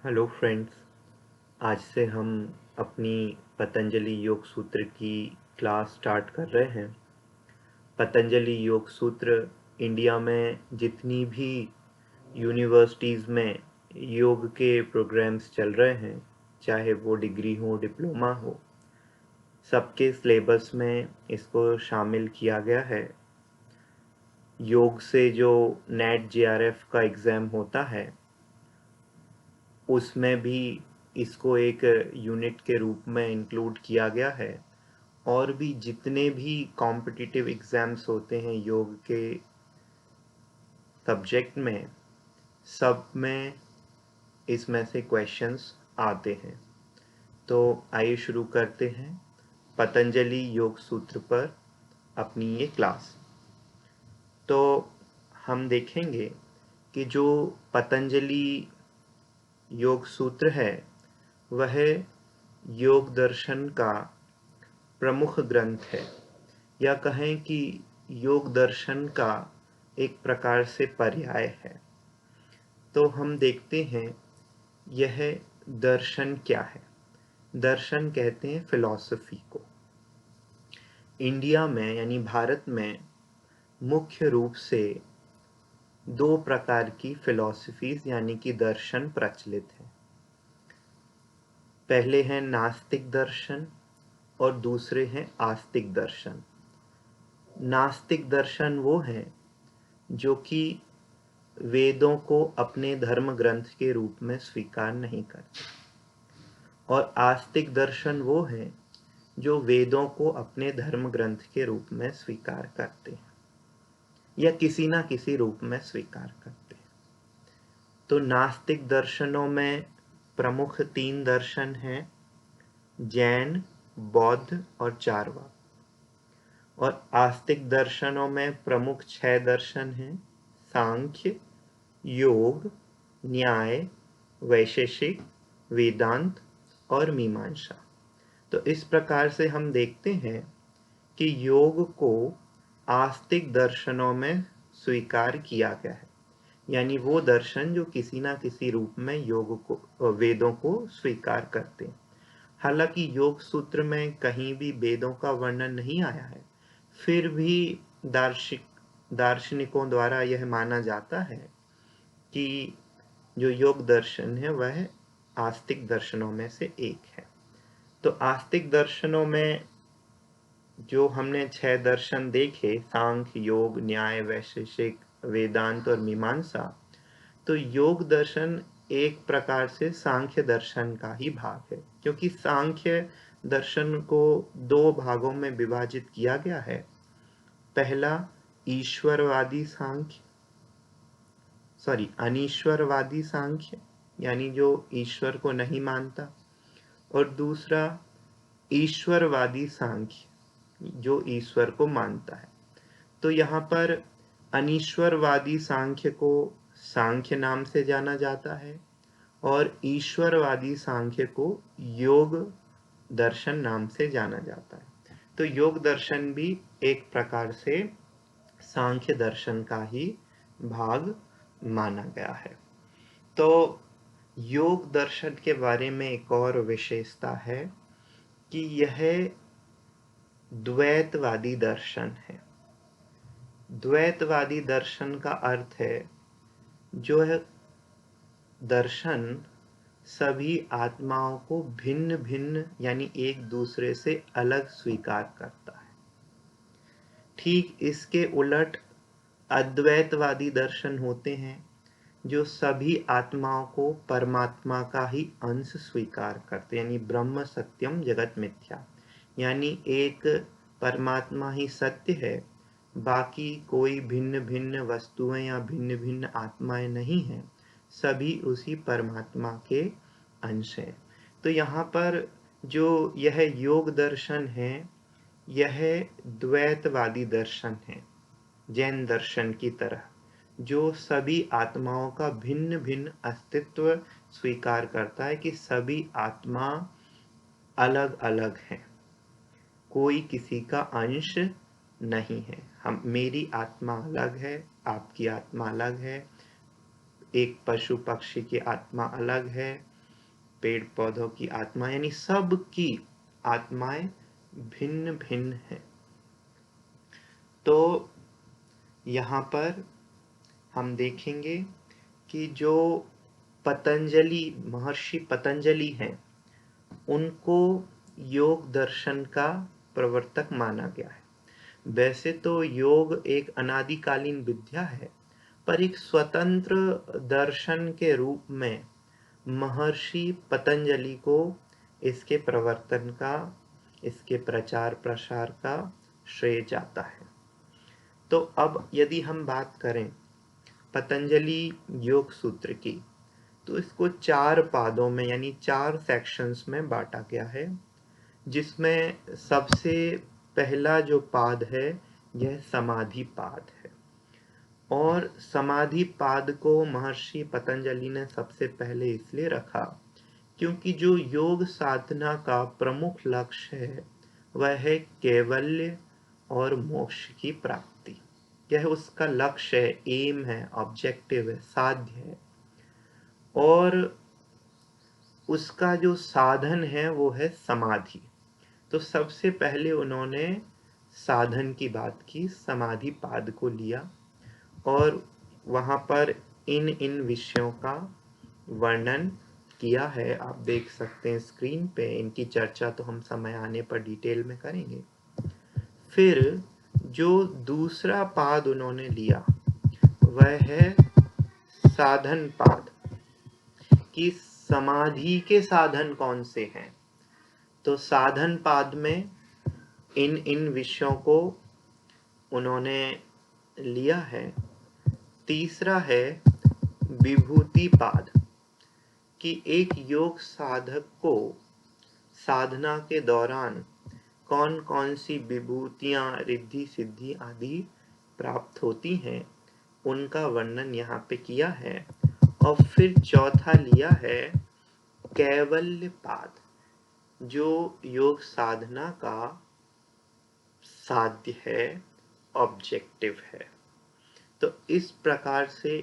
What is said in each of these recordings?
Hello friends. आज से हम अपनी पतंजलि योग सूत्र की क्लास स्टार्ट कर रहे हैं। पतंजलि योग सूत्र इंडिया में जितनी भी यूनिवर्सिटीज़ में योग के प्रोग्राम्स चल रहे हैं, चाहे वो डिग्री हो डिप्लोमा हो, सबके सिलेबस में इसको शामिल किया गया है। योग से जो नेट जेआरएफ का एग्ज़ाम होता है उसमें भी इसको एक यूनिट के रूप में इंक्लूड किया गया है। और भी जितने भी कॉम्पिटिटिव एग्ज़ाम्स होते हैं योग के सब्जेक्ट में, सब में इसमें से क्वेश्चंस आते हैं। तो आइए शुरू करते हैं पतंजलि योग सूत्र पर अपनी ये क्लास। तो हम देखेंगे कि जो पतंजलि योग सूत्र है वह योग दर्शन का प्रमुख ग्रंथ है, या कहें कि योग दर्शन का एक प्रकार से पर्याय है। तो हम देखते हैं यह दर्शन क्या है। दर्शन कहते हैं फिलॉसफी को। इंडिया में यानी भारत में मुख्य रूप से दो प्रकार की फिलॉसफीज यानी कि दर्शन प्रचलित हैं। पहले हैं नास्तिक दर्शन और दूसरे हैं आस्तिक दर्शन। नास्तिक दर्शन वो हैं जो कि वेदों को अपने धर्म ग्रंथ के रूप में स्वीकार नहीं करते, और आस्तिक दर्शन वो हैं जो वेदों को अपने धर्म ग्रंथ के रूप में स्वीकार करते हैं या किसी ना किसी रूप में स्वीकार करते हैं। तो नास्तिक दर्शनों में प्रमुख तीन दर्शन हैं, जैन, बौद्ध और चारवाक। और आस्तिक दर्शनों में प्रमुख 6 दर्शन हैं, सांख्य, योग, न्याय, वैशेषिक, वेदांत और मीमांसा। तो इस प्रकार से हम देखते हैं कि योग को आस्तिक दर्शनों में स्वीकार किया गया है, यानी वो दर्शन जो किसी ना किसी रूप में योग को वेदों को स्वीकार करते हैं। हालांकि योग सूत्र में कहीं भी वेदों का वर्णन नहीं आया है, फिर भी दार्शनिकों द्वारा यह माना जाता है कि जो योग दर्शन है वह आस्तिक दर्शनों में से एक है। तो आस्तिक दर्शनों में जो हमने 6 दर्शन देखे, सांख्य, योग, न्याय, वैशेषिक, वेदांत और मीमांसा, तो योग दर्शन एक प्रकार से सांख्य दर्शन का ही भाग है, क्योंकि सांख्य दर्शन को 2 भागों में विभाजित किया गया है। पहला ईश्वरवादी सांख्य, अनीश्वरवादी सांख्य, यानी जो ईश्वर को नहीं मानता, और दूसरा ईश्वरवादी सांख्य जो ईश्वर को मानता है। तो यहाँ पर अनीश्वरवादी सांख्य को सांख्य नाम से जाना जाता है और ईश्वरवादी सांख्य को योग दर्शन नाम से जाना जाता है। तो योग दर्शन भी एक प्रकार से सांख्य दर्शन का ही भाग माना गया है। तो योग दर्शन के बारे में एक और विशेषता है कि यह द्वैतवादी दर्शन है। द्वैतवादी दर्शन का अर्थ है जो है दर्शन सभी आत्माओं को भिन्न भिन्न यानी एक दूसरे से अलग स्वीकार करता है। ठीक इसके उलट अद्वैतवादी दर्शन होते हैं जो सभी आत्माओं को परमात्मा का ही अंश स्वीकार करते हैं, यानी ब्रह्म सत्यम जगत मिथ्या, यानी एक परमात्मा ही सत्य है, बाकी कोई भिन्न भिन्न वस्तुएं या भिन्न भिन्न आत्माएं नहीं हैं, सभी उसी परमात्मा के अंश हैं। तो यहाँ पर जो यह योग दर्शन है यह द्वैतवादी दर्शन है, जैन दर्शन की तरह, जो सभी आत्माओं का भिन्न भिन्न अस्तित्व स्वीकार करता है कि सभी आत्मा अलग अलग हैं, कोई किसी का अंश नहीं है। मेरी आत्मा अलग है, आपकी आत्मा अलग है, एक पशु पक्षी की आत्मा अलग है, पेड़ पौधों की आत्मा यानी सब की आत्माएं भिन्न भिन्न हैं। तो यहाँ पर हम देखेंगे कि जो पतंजलि महर्षि पतंजलि हैं उनको योग दर्शन का प्रवर्तक माना गया है। वैसे तो योग एक अनादिकालीन विद्या है, पर एक स्वतंत्र दर्शन के रूप में महर्षि पतंजलि को इसके प्रवर्तन का, इसके प्रचार प्रसार का श्रेय जाता है। तो अब यदि हम बात करें पतंजलि योग सूत्र की, तो इसको 4 पादों में यानी 4 सेक्शंस में बांटा गया है, जिसमें सबसे पहला जो पाद है यह समाधि पाद है। और समाधि पाद को महर्षि पतंजलि ने सबसे पहले इसलिए रखा क्योंकि जो योग साधना का प्रमुख लक्ष्य है वह है कैवल्य और मोक्ष की प्राप्ति। यह उसका लक्ष्य है, एम है, ऑब्जेक्टिव है, साध्य है। और उसका जो साधन है वो है समाधि। तो सबसे पहले उन्होंने साधन की बात की, समाधि पाद को लिया और वहाँ पर इन विषयों का वर्णन किया है। आप देख सकते हैं स्क्रीन पे, इनकी चर्चा तो हम समय आने पर डिटेल में करेंगे। फिर जो दूसरा पाद उन्होंने लिया वह है साधन पाद, कि समाधि के साधन कौन से हैं। तो साधन पाद में इन विषयों को उन्होंने लिया है। तीसरा है विभूति पाद, कि एक योग साधक को साधना के दौरान कौन कौन सी विभूतियां, रिद्धि सिद्धि आदि प्राप्त होती हैं, उनका वर्णन यहाँ पे किया है। और फिर चौथा लिया है कैवल्य पाद, जो योग साधना का साध्य है, ऑब्जेक्टिव है। तो इस प्रकार से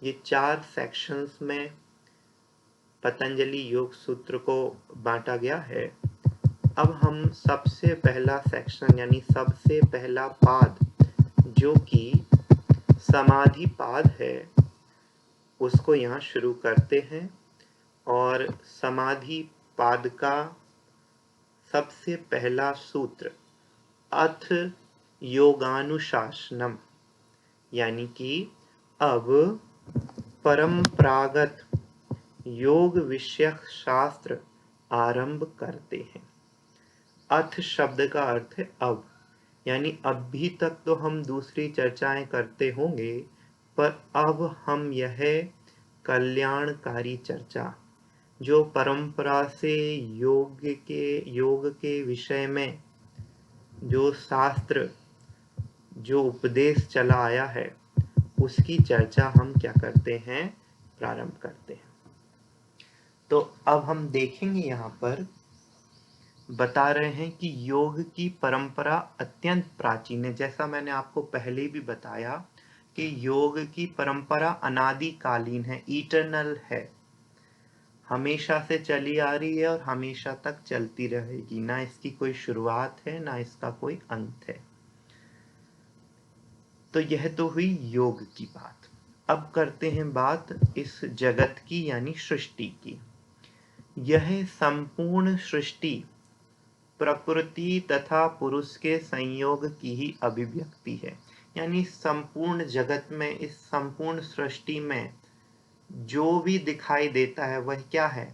ये 4 सेक्शंस में पतंजलि योग सूत्र को बांटा गया है। अब हम सबसे पहला सेक्शन यानी सबसे पहला पाद जो कि समाधि पाद है उसको यहाँ शुरू करते हैं। और समाधि पाद का सबसे पहला सूत्र अथ योगानुशासनम, यानी कि अब परंपरागत योग विषयक शास्त्र आरंभ करते हैं। अथ शब्द का अर्थ है अब, यानी अभी तक तो हम दूसरी चर्चाएं करते होंगे, पर अब हम यह कल्याणकारी चर्चा जो परंपरा से योग के विषय में जो शास्त्र, जो उपदेश चला आया है, उसकी चर्चा हम क्या करते हैं, प्रारंभ करते हैं। तो अब हम देखेंगे यहाँ पर बता रहे हैं कि योग की परंपरा अत्यंत प्राचीन है। जैसा मैंने आपको पहले भी बताया कि योग की परंपरा अनादिकालीन है, इटर्नल है, हमेशा से चली आ रही है और हमेशा तक चलती रहेगी। ना इसकी कोई शुरुआत है, ना इसका कोई अंत है। तो यह तो हुई योग की बात। अब करते हैं बात इस जगत की यानी सृष्टि की। यह संपूर्ण सृष्टि प्रकृति तथा पुरुष के संयोग की ही अभिव्यक्ति है। यानी संपूर्ण जगत में, इस संपूर्ण सृष्टि में जो भी दिखाई देता है वह क्या है,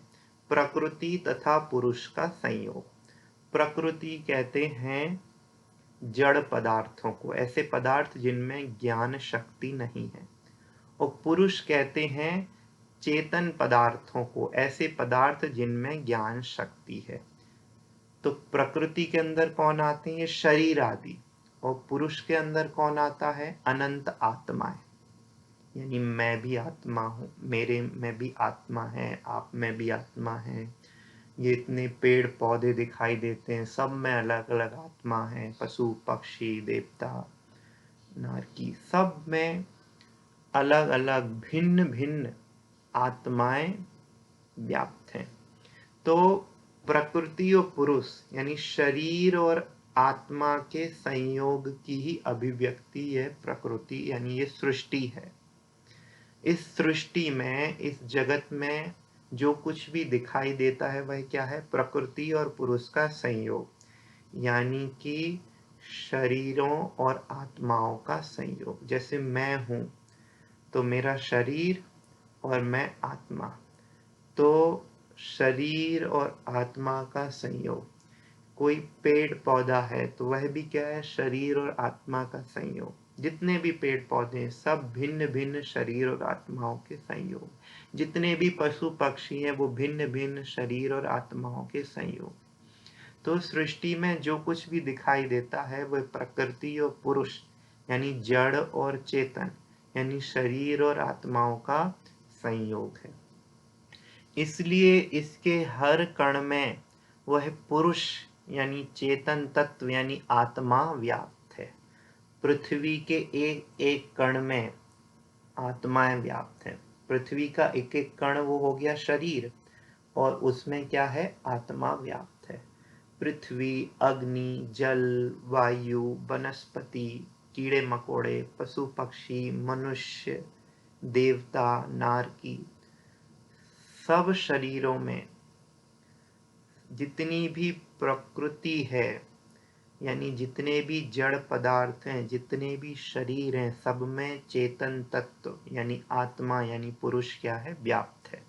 प्रकृति तथा पुरुष का संयोग। प्रकृति कहते हैं जड़ पदार्थों को, ऐसे पदार्थ जिनमें ज्ञान शक्ति नहीं है। और पुरुष कहते हैं चेतन पदार्थों को, ऐसे पदार्थ जिनमें ज्ञान शक्ति है। तो प्रकृति के अंदर कौन आते हैं, शरीर आदि, और पुरुष के अंदर कौन आता है, अनंत आत्माएं। यानी मैं भी आत्मा हूँ, मेरे में भी आत्मा है, आप में भी आत्मा है। ये इतने पेड़ पौधे दिखाई देते हैं, सब में अलग अलग आत्मा है, पशु पक्षी देवता नारकी, सब में अलग अलग भिन्न भिन्न आत्माएं व्याप्त हैं। तो प्रकृति और पुरुष यानी शरीर और आत्मा के संयोग की ही अभिव्यक्ति है प्रकृति, यानी ये सृष्टि है। इस सृष्टि में, इस जगत में जो कुछ भी दिखाई देता है वह क्या है? प्रकृति और पुरुष का संयोग, यानी कि शरीरों और आत्माओं का संयोग। जैसे मैं हूं तो मेरा शरीर और मैं आत्मा, तो शरीर और आत्मा का संयोग। कोई पेड़ पौधा है तो वह भी क्या है? शरीर और आत्मा का संयोग। जितने भी पेड़ पौधे हैं सब भिन्न भिन्न शरीर और आत्माओं के संयोग। जितने भी पशु पक्षी हैं वो भिन्न भिन्न शरीर और आत्माओं के संयोग। तो सृष्टि में जो कुछ भी दिखाई देता है वह प्रकृति और पुरुष यानी जड़ और चेतन यानी शरीर और आत्माओं का संयोग है। इसलिए इसके हर कण में वह पुरुष यानी चेतन तत्व यानी आत्मा व्याप्त है। पृथ्वी के एक एक कण में आत्माएं व्याप्त है। पृथ्वी का एक एक कण वो हो गया शरीर, और उसमें क्या है? आत्मा व्याप्त है। पृथ्वी, अग्नि, जल, वायु, वनस्पति, कीड़े मकोड़े, पशु पक्षी, मनुष्य, देवता, नारकी, सब शरीरों में जितनी भी प्रकृति है यानी जितने भी जड़ पदार्थ हैं, जितने भी शरीर हैं, सब में चेतन तत्व यानी आत्मा यानी पुरुष क्या है? व्याप्त है।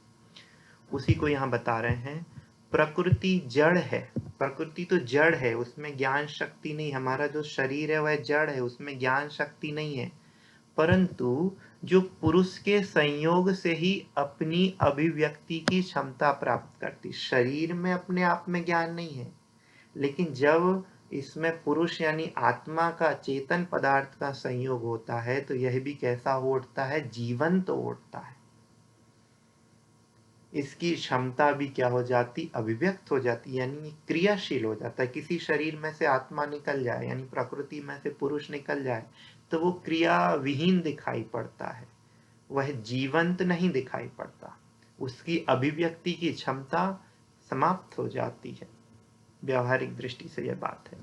उसी को यहाँ बता रहे हैं। प्रकृति जड़ है, प्रकृति तो जड़ है, उसमें ज्ञान शक्ति नहीं। हमारा जो शरीर है वह जड़ है, उसमें ज्ञान शक्ति नहीं है, परंतु जो पुरुष के संयोग से ही अपनी अभिव्यक्ति की क्षमता प्राप्त करती। शरीर में अपने आप में ज्ञान नहीं है, लेकिन जब इसमें पुरुष यानी आत्मा का, चेतन पदार्थ का संयोग होता है तो यह भी कैसा हो उठता है? जीवंत तो उठता है। इसकी क्षमता भी क्या हो जाती? अभिव्यक्त हो जाती, यानी क्रियाशील हो जाता है। किसी शरीर में से आत्मा निकल जाए यानी प्रकृति में से पुरुष निकल जाए तो वो क्रिया विहीन दिखाई पड़ता है, वह जीवंत नहीं दिखाई पड़ता, उसकी अभिव्यक्ति की क्षमता समाप्त हो जाती है। व्यावहारिक दृष्टि से यह बात है।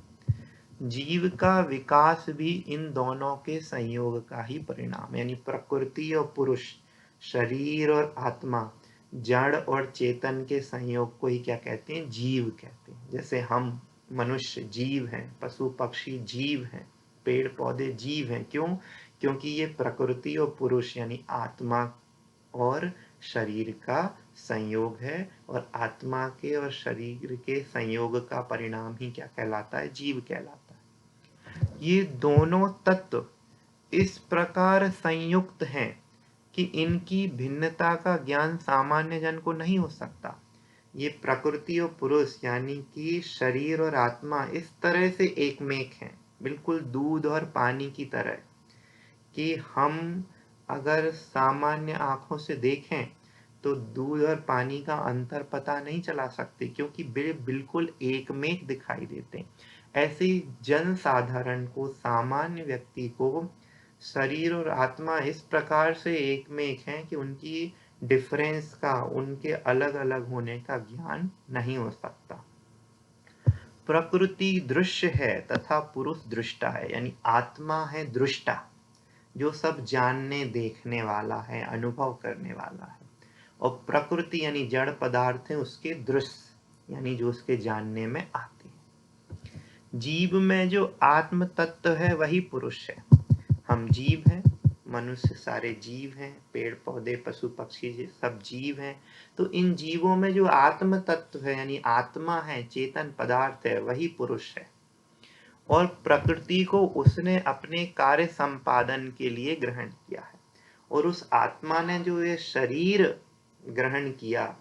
जीव का विकास भी इन दोनों के संयोग का ही परिणाम, यानी प्रकृति और पुरुष, शरीर और आत्मा, जड़ और चेतन के संयोग को ही क्या कहते हैं? जीव कहते हैं। जैसे हम मनुष्य जीव हैं, पशु पक्षी जीव हैं, पेड़ पौधे जीव हैं। क्यों? क्योंकि ये प्रकृति और पुरुष यानी आत्मा और शरीर का संयोग है, और आत्मा के और शरीर के संयोग का परिणाम ही क्या कहलाता है? जीव कहलाता है। ये दोनों तत्व इस प्रकार संयुक्त हैं कि इनकी भिन्नता का ज्ञान सामान्य जन को नहीं हो सकता। ये प्रकृति और पुरुष यानी कि शरीर और आत्मा इस तरह से एकमेक हैं, बिल्कुल दूध और पानी की तरह, कि हम अगर सामान्य आंखों से देखें तो दूध और पानी का अंतर पता नहीं चला सकते, क्योंकि बिल्कुल एकमेक दिखाई देते हैं। ऐसे ही जन साधारण को, सामान्य व्यक्ति को शरीर और आत्मा इस प्रकार से एकमेक हैं कि उनकी डिफरेंस का, उनके अलग अलग होने का ज्ञान नहीं हो सकता। प्रकृति दृश्य है तथा पुरुष दृष्टा है, यानी आत्मा है दृष्टा, जो सब जानने देखने वाला है, अनुभव करने वाला है, और प्रकृति यानी जड़ पदार्थ है उसके दृश्य यानी जो उसके जानने में आते हैं। जीव में जो आत्म तत्व है वही पुरुष है। हम जीव हैं, मनुष्य सारे जीव हैं, पेड़ पौधे पशु पक्षी सब जीव हैं। तो इन जीवों में जो आत्म तत्व है यानी आत्मा है, चेतन पदार्थ है, वही पुरुष है। और प्रकृति को उसने अपने कार्य संपादन के लिए ग्रहण किया है, और उस आत्मा ने जो ये शरीर ग्रहण किया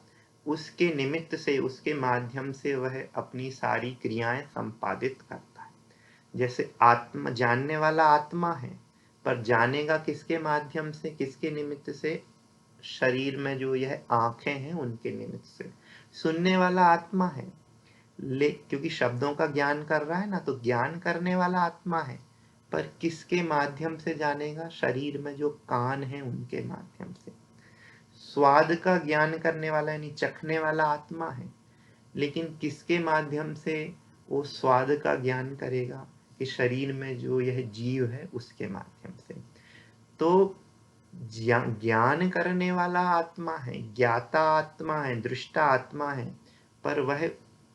उसके निमित्त से, उसके माध्यम से वह अपनी सारी क्रियाएं संपादित करता है। जैसे आत्मा, जानने वाला आत्मा है, पर जानेगा किसके माध्यम से, किसके निमित्त से? शरीर में जो यह आंखें हैं उनके निमित्त से। सुनने वाला आत्मा है, क्योंकि शब्दों का ज्ञान कर रहा है ना, तो ज्ञान करने वाला आत्मा है, पर किसके माध्यम से जानेगा? शरीर में जो कान है उनके माध्यम से। स्वाद का ज्ञान करने वाला यानी चखने वाला आत्मा है, लेकिन किसके माध्यम से वो स्वाद का ज्ञान करेगा? कि शरीर में जो यह जीव है उसके माध्यम से। तो ज्ञान करने वाला आत्मा है, ज्ञाता आत्मा है, दृष्टा आत्मा है, पर वह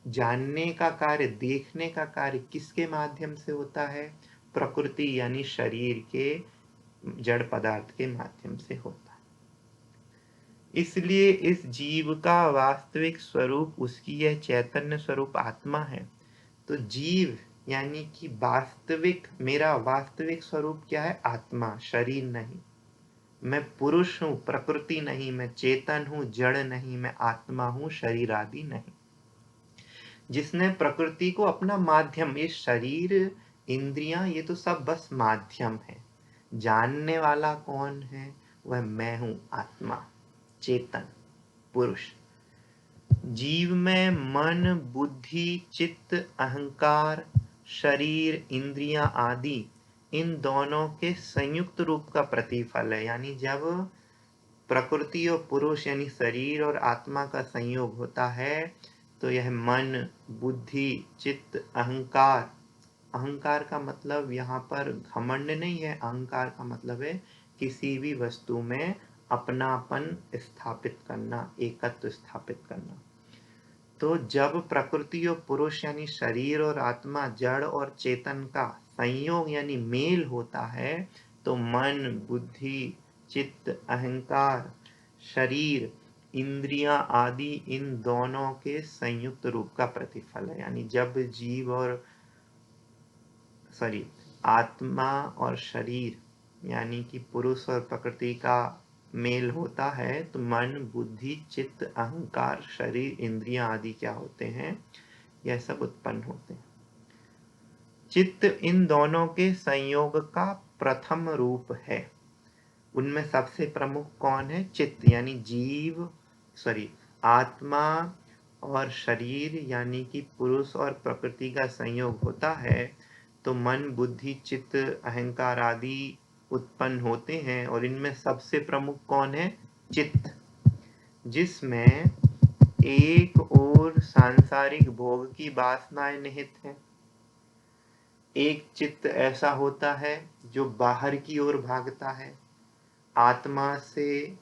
जानने का कार्य, देखने का कार्य किसके माध्यम से होता है? प्रकृति यानी शरीर के, जड़ पदार्थ के माध्यम से होता है। इसलिए इस जीव का वास्तविक स्वरूप उसकी यह चैतन्य स्वरूप आत्मा है। तो जीव यानी कि वास्तविक, मेरा वास्तविक स्वरूप क्या है? आत्मा, शरीर नहीं। मैं पुरुष हूँ, प्रकृति नहीं। मैं चेतन हूँ, जड़ नहीं। मैं आत्मा हूँ, शरीर आदि नहीं। जिसने प्रकृति को अपना माध्यम, ये शरीर, इंद्रियां, ये तो सब बस माध्यम है। जानने वाला कौन है? वह मैं हूँ, आत्मा, चेतन, पुरुष। जीव में मन, बुद्धि, चित्त, अहंकार, शरीर, इंद्रियां आदि इन दोनों के संयुक्त रूप का प्रतिफल है। यानी जब प्रकृति और पुरुष यानी शरीर और आत्मा का संयोग होता है तो यह मन, बुद्धि, चित्त, अहंकार, अहंकार का मतलब यहाँ पर घमंड नहीं है। अहंकार का मतलब है किसी भी वस्तु में अपनापन स्थापित करना, एकत्व स्थापित करना। तो जब प्रकृति और पुरुष यानी शरीर और आत्मा, जड़ और चेतन का संयोग यानी मेल होता है तो मन, बुद्धि, चित्त, अहंकार, शरीर, इंद्रियां आदि इन दोनों के संयुक्त रूप का प्रतिफल है। यानी जब जीव और आत्मा और शरीर यानी कि पुरुष और प्रकृति का मेल होता है तो मन, बुद्धि, चित्त, अहंकार, शरीर, इंद्रियां आदि क्या होते हैं? यह सब उत्पन्न होते हैं। चित्त इन दोनों के संयोग का प्रथम रूप है। उनमें सबसे प्रमुख कौन है? चित्त यानी जीव, आत्मा और शरीर यानी कि पुरुष और प्रकृति का संयोग होता है तो मन, बुद्धि, चित्त, अहंकार आदि उत्पन्न होते हैं। और इनमें सबसे प्रमुख कौन है? चित्त, जिसमें एक ओर सांसारिक भोग की वासनाएं निहित है। एक चित्त ऐसा होता है जो बाहर की ओर भागता है, आत्मा से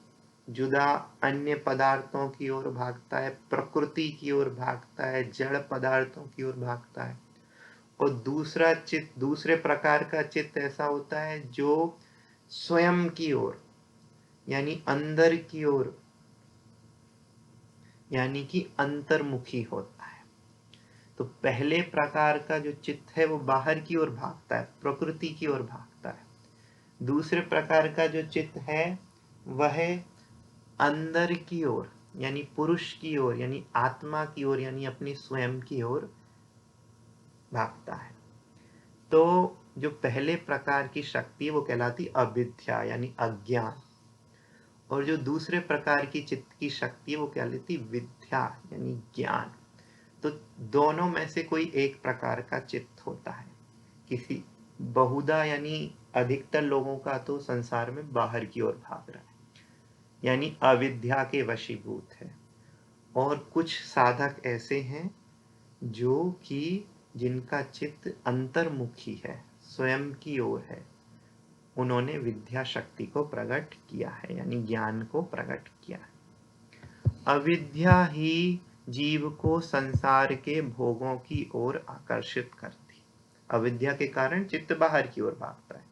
जुदा अन्य पदार्थों की ओर भागता है, प्रकृति की ओर भागता है, जड़ पदार्थों की ओर भागता है। और दूसरा चित्त, दूसरे प्रकार का चित्त ऐसा होता है जो स्वयं की ओर यानी अंदर की ओर यानी कि अंतर्मुखी होता है। तो पहले प्रकार का जो चित्त है वो बाहर की ओर भागता है, प्रकृति की ओर भागता है। दूसरे प्रकार का जो चित्त है वह अंदर की ओर यानी पुरुष की ओर यानी आत्मा की ओर यानी अपनी स्वयं की ओर भागता है। तो जो पहले प्रकार की शक्ति है वो कहलाती अविद्या यानी अज्ञान, और जो दूसरे प्रकार की चित्त की शक्ति है वो कहलाती विद्या यानी ज्ञान। तो दोनों में से कोई एक प्रकार का चित्त होता है। किसी बहुधा यानी अधिकतर लोगों का तो संसार में बाहर की ओर भाग रहा है यानी अविद्या के वशीभूत है। और कुछ साधक ऐसे हैं जो कि जिनका चित्त अंतर्मुखी है, स्वयं की ओर है। उन्होंने विद्या शक्ति को प्रकट किया है यानी ज्ञान को प्रकट किया है। अविद्या ही जीव को संसार के भोगों की ओर आकर्षित करती। अविद्या के कारण चित्त बाहर की ओर भागता है,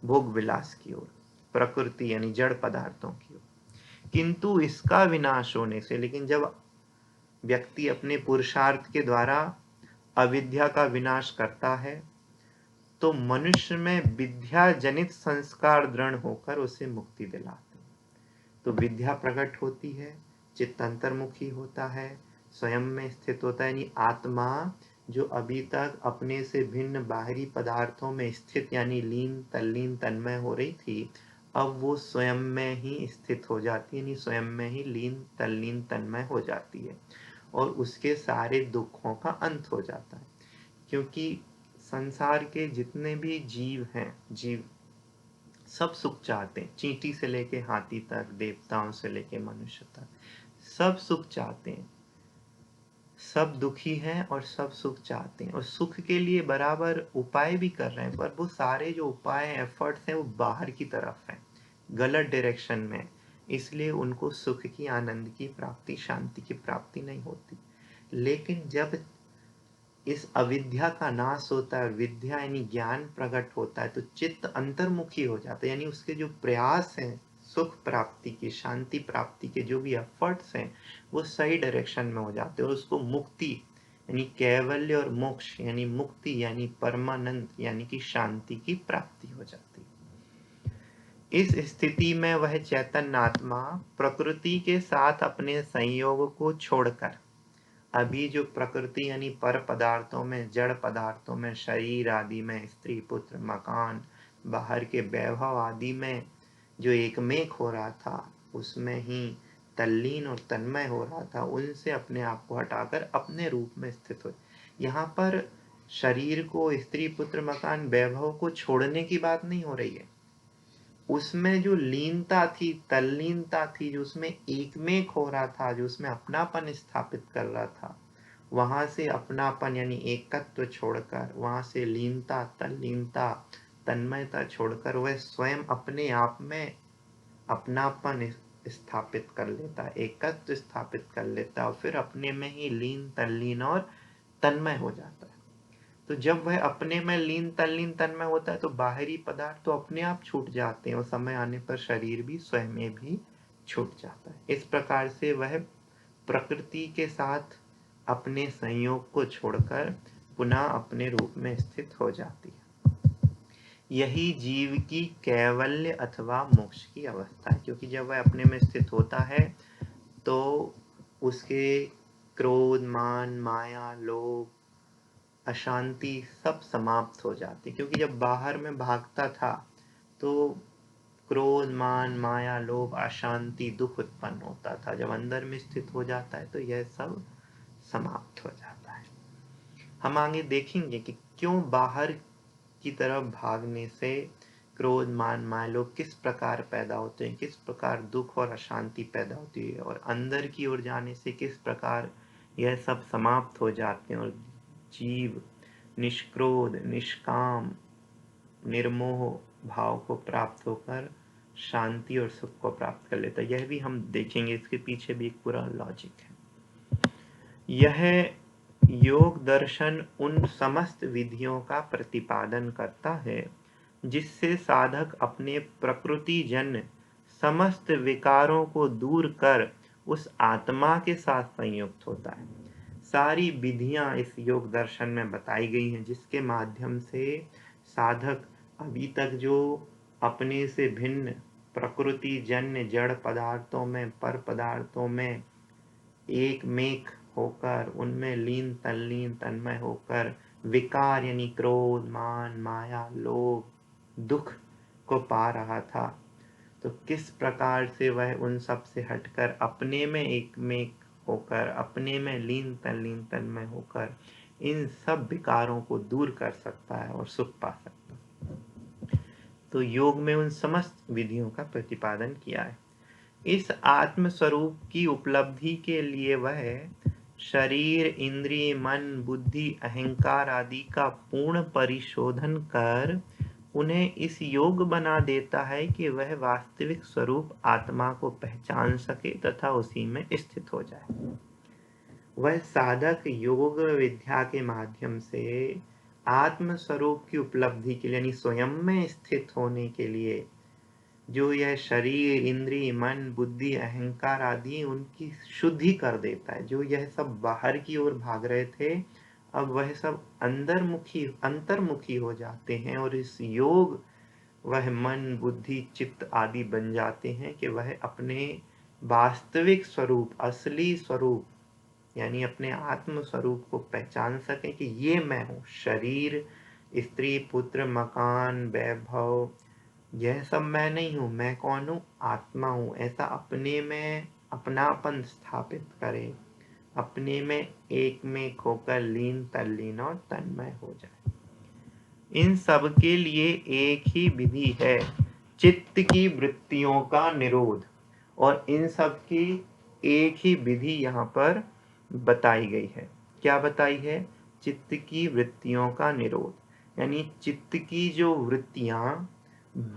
भोग विलास की ओर, प्रकृति यानी जड़ पदार्थों की ओर। किंतु इसका विनाश होने से, लेकिन जब व्यक्ति अपने पुरुषार्थ के द्वारा अविद्या का विनाश करता है तो मनुष्य में विद्या जनित संस्कार दृढ़ होकर उसे मुक्ति दिलाते हैं। तो विद्या प्रकट होती है, चित्त अंतर्मुखी होता है, स्वयं में स्थित होता है यानी आत्मा जो अभी तक अपने से भिन्न बाहरी पदार्थों में स्थित यानी लीन, तल्लीन, तन्मय हो रही थी, अब वो स्वयं में ही स्थित हो जाती है यानी स्वयं में ही लीन, तल्लीन, तन्मय हो जाती है और उसके सारे दुखों का अंत हो जाता है। क्योंकि संसार के जितने भी जीव हैं, जीव सब सुख चाहते हैं, चींटी से लेके हाथी तक, देवताओं से लेके मनुष्य तक, सब सुख चाहते हैं। सब दुखी हैं और सब सुख चाहते हैं और सुख के लिए बराबर उपाय भी कर रहे हैं, पर वो सारे जो उपाय एफर्ट्स हैं वो बाहर की तरफ हैं, गलत डायरेक्शन में। इसलिए उनको सुख की, आनंद की प्राप्ति, शांति की प्राप्ति नहीं होती। लेकिन जब इस अविद्या का नाश होता है, विद्या यानी ज्ञान प्रकट होता है, तो चित्त अंतर्मुखी हो जाता है, यानी उसके जो प्रयास हैं सुख प्राप्ति की, शांति प्राप्ति के जो भी एफर्ट्स हैं वो सही डायरेक्शन में हो जाते हैं और उसको मुक्ति यानी कैवल्य और मोक्ष यानी मुक्ति यानी परमानंद यानी कि शांति की प्राप्ति हो जाती है। इस स्थिति में वह चैतन्य आत्मा प्रकृति के साथ अपने संयोग को छोड़कर, अभी जो प्रकृति यानी पर पदार्थों में, जड़ पदार्थों में, शरीर आदि में, स्त्री पुत्र मकान, बाहर के वैभव आदि में जो एकमेक हो रहा था, उसमें ही तल्लीन और तन्मय हो रहा था, उनसे अपने आप को हटाकर अपने रूप में स्थित हो। यहाँ पर शरीर को, स्त्री पुत्र मकान वैभव को छोड़ने की बात नहीं हो रही है, उसमें जो लीनता थी, तल्लीनता थी, जो उसमें एकमेक हो रहा था, जो उसमें अपनापन स्थापित कर रहा था, वहां से अपनापन यानी एकत्व छोड़कर, वहां से लीनता, तल्लीनता, तन्मयता छोड़कर वह स्वयं अपने आप में अपनापन स्थापित कर लेता है, एकत्व स्थापित कर लेता है और फिर अपने में ही लीन, तल्लीन और तन्मय हो जाता है। तो जब वह अपने में लीन, तल्लीन, तन्मय होता है तो बाहरी पदार्थ तो अपने आप छूट जाते हैं और समय आने पर शरीर भी स्वयं में भी छूट जाता है। इस प्रकार से वह प्रकृति के साथ अपने संयोग को छोड़कर पुनः अपने रूप में स्थित हो जाती है। यही जीव की कैवल्य अथवा मोक्ष की अवस्था है, क्योंकि जब वह अपने में स्थित होता है तो उसके क्रोध, मान, माया, लोभ, अशांति सब समाप्त हो जाती, क्योंकि जब बाहर में भागता था तो क्रोध, मान, माया, लोभ, अशांति, दुख उत्पन्न होता था। जब अंदर में स्थित हो जाता है तो यह सब समाप्त हो जाता है। हम आगे देखेंगे कि क्यों बाहर की तरफ भागने से क्रोध, मान, माया, लोभ किस प्रकार पैदा होते हैं, किस प्रकार दुख और अशांति पैदा होती है, और अंदर की ओर जाने से किस प्रकार यह सब समाप्त हो जाते हैं और जीव निष्क्रोध, निष्काम, निर्मोह भाव को प्राप्त होकर शांति और सुख को प्राप्त कर लेता है। यह भी हम देखेंगे, इसके पीछे भी एक पूरा लॉजिक है। यह योग दर्शन उन समस्त विधियों का प्रतिपादन करता है जिससे साधक अपने प्रकृति जन्य समस्त विकारों को दूर कर उस आत्मा के साथ संयुक्त होता है। सारी विधियां इस योग दर्शन में बताई गई हैं जिसके माध्यम से साधक अभी तक जो अपने से भिन्न प्रकृति जन्य जड़ पदार्थों में, पर पदार्थों में एक मेक होकर, उनमें लीन, तल्लीन, तन्मय होकर विकार यानी क्रोध, मान, माया, लोभ, दुख को पा रहा था, तो किस प्रकार से वह उन सब से हटकर अपने में एक में होकर, अपने में लीन, तल्लीन, तन्मय होकर इन सब विकारों को दूर कर सकता है और सुख पा सकता है। तो योग में उन समस्त विधियों का प्रतिपादन किया है। इस आत्म स्वरूप की उपलब्धि के लिए वह शरीर, इंद्रिय, मन, बुद्धि, अहंकार आदि का पूर्ण परिशोधन कर उन्हें इस योग बना देता है कि वह वास्तविक स्वरूप आत्मा को पहचान सके तथा उसी में स्थित हो जाए। वह साधक योग विद्या के माध्यम से आत्म स्वरूप की उपलब्धि के लिए यानी स्वयं में स्थित होने के लिए जो यह शरीर, इंद्रिय, मन, बुद्धि, अहंकार आदि उनकी शुद्धि कर देता है। जो यह सब बाहर की ओर भाग रहे थे, अब वह सब अंतर्मुखी हो जाते हैं और इस योग वह मन, बुद्धि, चित्त आदि बन जाते हैं कि वह अपने वास्तविक स्वरूप, असली स्वरूप यानी अपने आत्म स्वरूप को पहचान सके कि ये मैं हूँ। शरीर, स्त्री, पुत्र, मकान, वैभव, यह सब मैं नहीं हूँ। मैं कौन हूँ? आत्मा हूँ। ऐसा अपने में अपनापन स्थापित करे, अपने में एक में खोकर लीन, तल्लीन और तन्मय हो जाए। इन सब के लिए एक ही विधि है, चित्त की वृत्तियों का निरोध। और इन सब की एक ही विधि यहाँ पर बताई गई है। क्या बताई है? चित्त की वृत्तियों का निरोध, यानी चित्त की जो वृत्तियां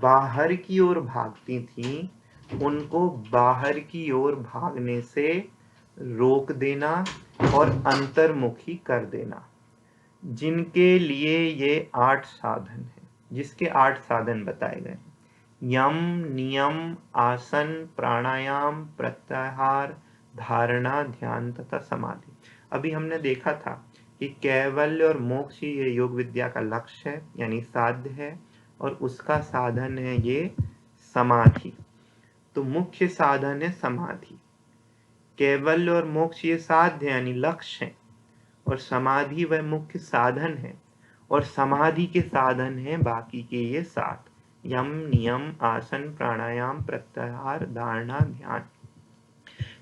बाहर की ओर भागती थीं, उनको बाहर की ओर भागने से रोक देना और अंतर्मुखी कर देना। जिनके लिए ये 8 साधन है, जिसके 8 साधन बताए गए, यम, नियम, आसन, प्राणायाम, प्रत्याहार, धारणा, ध्यान तथा समाधि। अभी हमने देखा था कि कैवल्य और मोक्ष ही ये योग विद्या का लक्ष्य है, यानी साध्य है, और उसका साधन है ये समाधि। तो मुख्य साधन है समाधि। कैवल्य और मोक्ष ये साध्य यानी लक्ष्य है, और समाधि वह मुख्य साधन है, और समाधि के साधन है बाकी के ये 7, यम, नियम, आसन, प्राणायाम, प्रत्याहार, धारणा, ध्यान।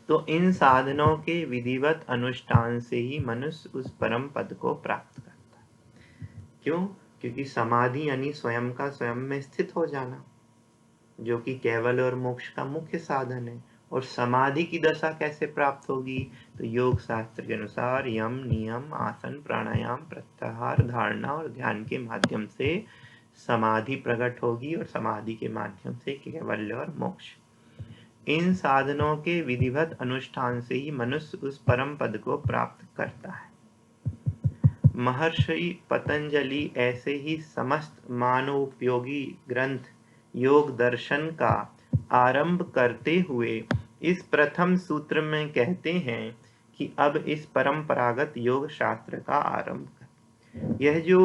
तो इन साधनों के विधिवत अनुष्ठान से ही मनुष्य उस परम पद को प्राप्त करता है। क्यों? क्योंकि समाधि यानी स्वयं का स्वयं में स्थित हो जाना, जो कि केवल और मोक्ष का मुख्य साधन है। और समाधि की दशा कैसे प्राप्त होगी? तो योग शास्त्र के अनुसार यम, नियम, आसन, प्राणायाम, प्रत्याहार, धारणा और ध्यान के माध्यम से समाधि प्रकट होगी, और समाधि के माध्यम से कैवल्य और मोक्ष। इन साधनों के विधिवत अनुष्ठान से ही मनुष्य उस परम पद को प्राप्त करता है। महर्षि पतंजलि ऐसे ही समस्त मानवोपयोगी ग्रंथ योग दर्शन का आरंभ करते हुए इस प्रथम सूत्र में कहते हैं कि अब इस परंपरागत योग शास्त्र का आरंभ कर। यह जो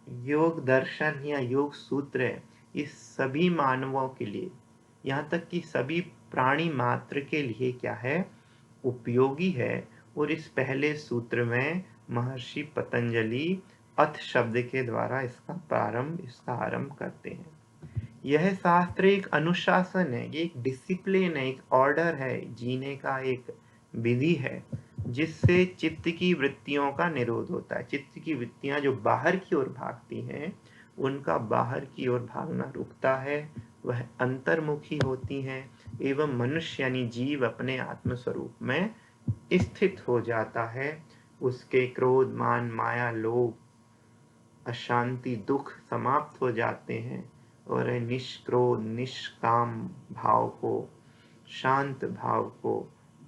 योग दर्शन या योग सूत्र है, इस सभी मानवों के लिए, यहाँ तक कि सभी प्राणी मात्र के लिए क्या है? उपयोगी है। और इस पहले सूत्र में महर्षि पतंजलि अथ शब्द के द्वारा इसका आरंभ करते हैं। यह शास्त्र एक अनुशासन है, ये एक डिसिप्लिन है, एक ऑर्डर है, जीने का एक विधि है, जिससे चित्त की वृत्तियों का निरोध होता है। चित्त की वृत्तियां जो बाहर की ओर भागती हैं, उनका बाहर की ओर भागना रुकता है, वह अंतर्मुखी होती हैं, एवं मनुष्य यानी जीव अपने आत्म स्वरूप में स्थित हो जाता है। उसके क्रोध, मान, माया, लोभ, अशांति, दुख समाप्त हो जाते हैं, और निष्क्रोध, निष्काम भाव को, शांत भाव को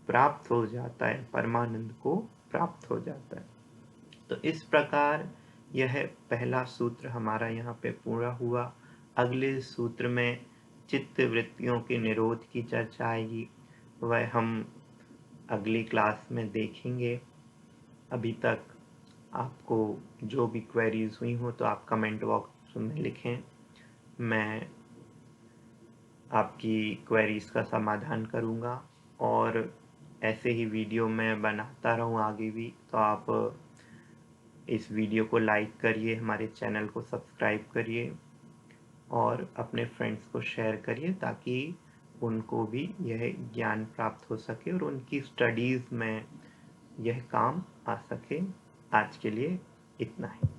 प्राप्त हो जाता है, परमानंद को प्राप्त हो जाता है। तो इस प्रकार यह पहला सूत्र हमारा यहाँ पे पूरा हुआ। अगले सूत्र में चित्त वृत्तियों के निरोध की चर्चा आएगी, वह हम अगली क्लास में देखेंगे। अभी तक आपको जो भी क्वेरीज हुई हो तो आप कमेंट बॉक्स में लिखें, मैं आपकी क्वेरीज का समाधान करूँगा। और ऐसे ही वीडियो मैं बनाता रहूँ आगे भी, तो आप इस वीडियो को लाइक करिए, हमारे चैनल को सब्सक्राइब करिए, और अपने फ्रेंड्स को शेयर करिए, ताकि उनको भी यह ज्ञान प्राप्त हो सके और उनकी स्टडीज़ में यह काम आ सके। आज के लिए इतना ही।